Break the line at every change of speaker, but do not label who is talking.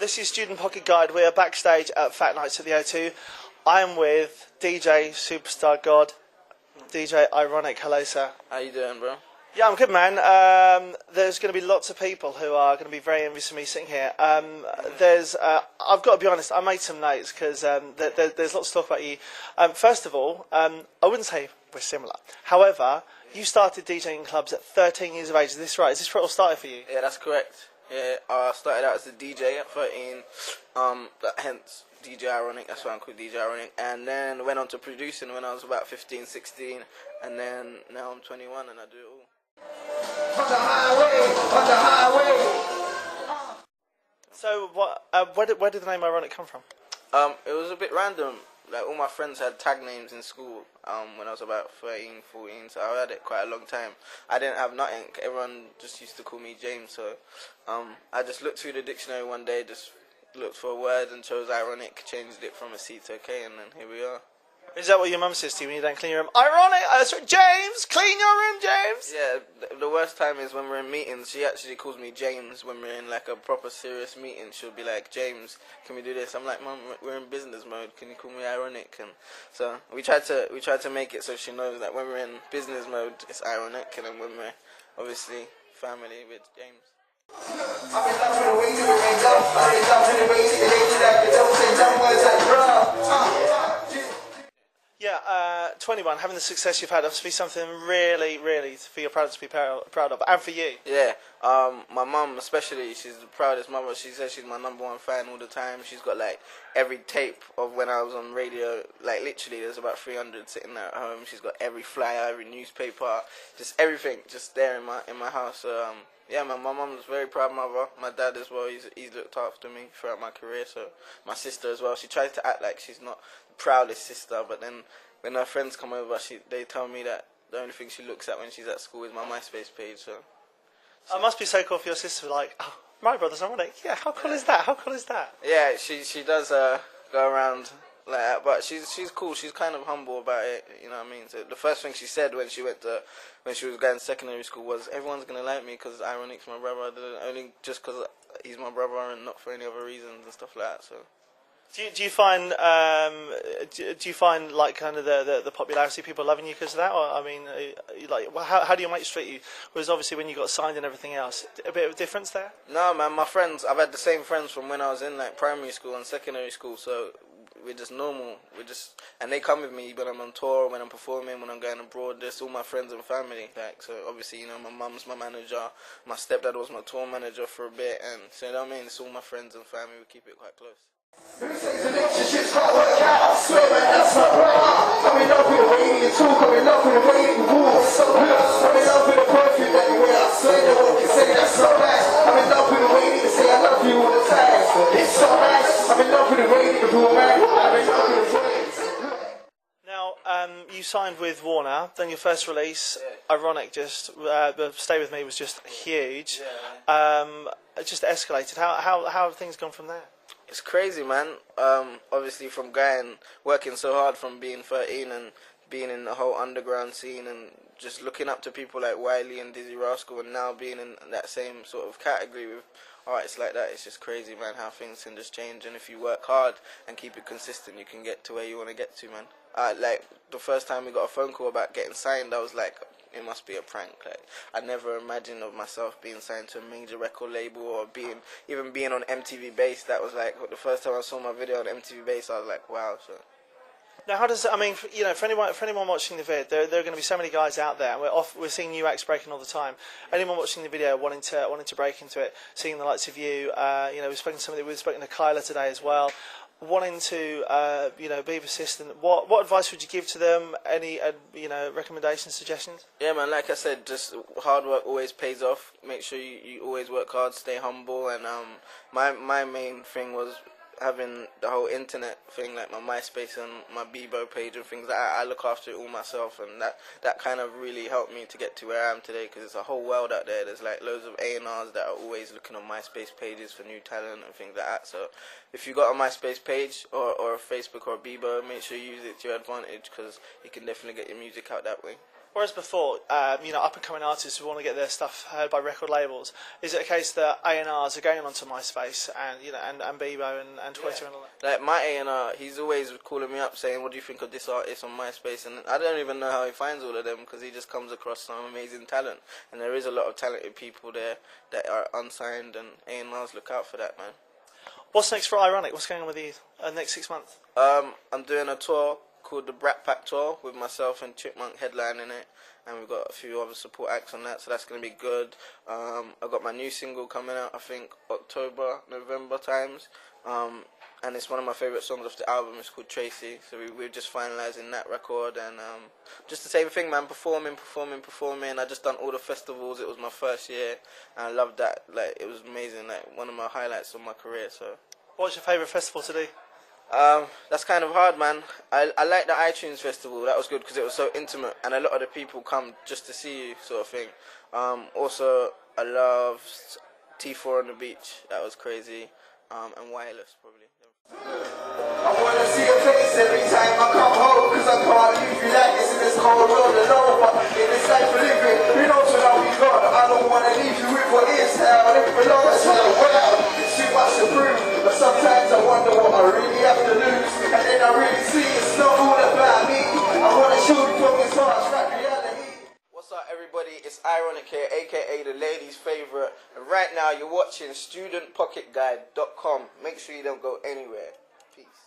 This is Student Pocket Guide. We are backstage at Phat Nights at the O2. I am with DJ Superstar God, DJ Ironik. Hello, sir.
How you doing, bro?
Yeah, I'm good, man. There's going to be lots of people who are going to be very envious of me sitting here. I've got to be honest, I made some notes because there's lots to talk about you. First of all, I wouldn't say we're similar. However, you started DJing in clubs at 13 years of age. Is this right? Is this where it all started for you?
Yeah, that's correct. Yeah, I started out as a DJ at 13, hence DJ Ironik, that's why I'm called DJ Ironik, and then went on to producing when I was about 15, 16, and then now I'm 21 and I do it all.
On the highway.
So, where did the name Ironik come from?
It was a bit random. Like, all my friends had tag names in school when I was about 13, 14, so I had it quite a long time. I didn't have nothing. Everyone just used to call me James, so I just looked through the dictionary one day, just looked for a word and chose Ironik, changed it from a C to a K, and then here we are.
Is that what your mum says to you when you don't clean your room? Ironik! Sorry, James! Clean your room, James!
Yeah, the worst time is when we're in meetings. She actually calls me James when we're in like a proper serious meeting. She'll be like, James, can we do this? I'm like, Mum, we're in business mode. Can you call me Ironik? And so we tried to make it so she knows that when we're in business mode, it's Ironik, and then when we're obviously family with James.
Yeah, 21, having the success you've had, must be something really, really for your parents to be proud of, and for you.
Yeah, my mum especially, she's the proudest mother. She says she's my #1 fan all the time. She's got like every tape of when I was on radio, like literally there's about 300 sitting there at home. She's got every flyer, every newspaper, just everything just there in my house. So, yeah, my mum's a very proud mother. My dad as well, he's looked after me throughout my career. So my sister as well, she tries to act like she's not the proudest sister, but then when her friends come over, they tell me that the only thing she looks at when she's at school is my MySpace page. So
it must be so cool for your sister, like, oh, my brother's Ironik. Yeah, how cool is that? How cool is that?
Yeah, she does go around like that, but she's cool. She's kind of humble about it, you know what I mean? So the first thing she said when she was going to secondary school was, everyone's gonna like me because Ironik's my brother, only just because he's my brother and not for any other reasons and stuff like that. So
do you find like kind of the popularity, people loving you because of that, or I mean, like, how do your mates treat you? Because obviously when you got signed and everything else, a bit of a difference there.
No, man, my friends, I've had the same friends from when I was in like primary school and secondary school, so we're just normal. And they come with me when I'm on tour, when I'm performing, when I'm going abroad. There's all my friends and family. Like, so obviously, you know, my mum's my manager, my stepdad was my tour manager for a bit, and so you know what I mean. It's all my friends and family. We keep it quite close.
Relationships can't work out, I swear man, that's not right. I'm in love with the way you talk, I'm in love with the way you walk. I'm in love with the perfume that you wear, I swear no one can say that's so nice. I'm in love with the way you say I love you all the time. It's so nice. I'm in love with the way you do, man. I'm in love with the way.
Now, you signed with Warner, then your first release, Ironik, just Stay With Me was just huge. It just escalated. How have things gone from there?
It's crazy, man. Obviously from working so hard from being 13 and being in the whole underground scene and just looking up to people like Wiley and Dizzy Rascal, and now being in that same sort of category with artists like that. It's just crazy, man, how things can just change, and if you work hard and keep it consistent, you can get to where you want to get to, man. Like, the first time we got a phone call about getting signed, I was like, it must be a prank. Like, I never imagined of myself being signed to a major record label or even being on MTV Base. That was like the first time I saw my video on MTV Base. I was like, wow. So
now, how does it, I mean, you know, for anyone watching the vid, there are going to be so many guys out there. We're seeing new acts breaking all the time. Anyone watching the video wanting to break into it, seeing the likes of you, you know, we've spoken to Kyla today as well, wanting to you know, be persistent. What advice would you give to them? Any you know, recommendations, suggestions?
Yeah, man, like I said, just hard work always pays off. Make sure you always work hard, stay humble, and my main thing was having the whole internet thing, like my MySpace and my Bebo page and things like that. I look after it all myself, and that kind of really helped me to get to where I am today, because it's a whole world out there. There's like loads of A&Rs that are always looking on MySpace pages for new talent and things like that. So if you got a MySpace page or a Facebook or a Bebo, make sure you use it to your advantage, because you can definitely get your music out that way.
Whereas before, you know, up and coming artists who want to get their stuff heard by record labels, is it a case that A&Rs are going onto MySpace and you know and Bebo and Twitter and all that?
Like my A&R, he's always calling me up saying, "What do you think of this artist on MySpace?" And I don't even know how he finds all of them because he just comes across some amazing talent. And there is a lot of talented people there that are unsigned, and A&Rs look out for that, man.
What's next for Ironik? What's going on with you next 6 months?
I'm doing a tour called the Brat Pack Tour with myself and Chipmunk headlining it, and we've got a few other support acts on that, so that's going to be good. I've got my new single coming out, I think October, November times, and it's one of my favourite songs off the album. It's called Tracy, so we're just finalising that record, and just the same thing, man, performing. I just done all the festivals. It was my first year, and I loved that. Like, it was amazing, like one of my highlights of my career. So
What's your favourite festival to do?
that's kind of hard, man. I like the iTunes festival. That was good because it was so intimate, and a lot of the people come just to see you, sort of thing. Also, I loved T4 on the beach. That was crazy. And Wireless, probably.
I wanna see your face every time I come home, cause I can't leave you like this in this cold world alone. But in this life we're living, who knows when I'll be gone. I don't wanna leave you with what is hell. If it belongs to the world, it's too much to prove. But sometimes I wonder what I really have to lose. And then I really see it's not all about me. I wanna show you from this heart, strike reality.
What's up, everybody? It's Ironik here, aka the ladies' favorite. And right now, you're watching StudentPocketGuide.com. Make sure you don't go anywhere. Peace.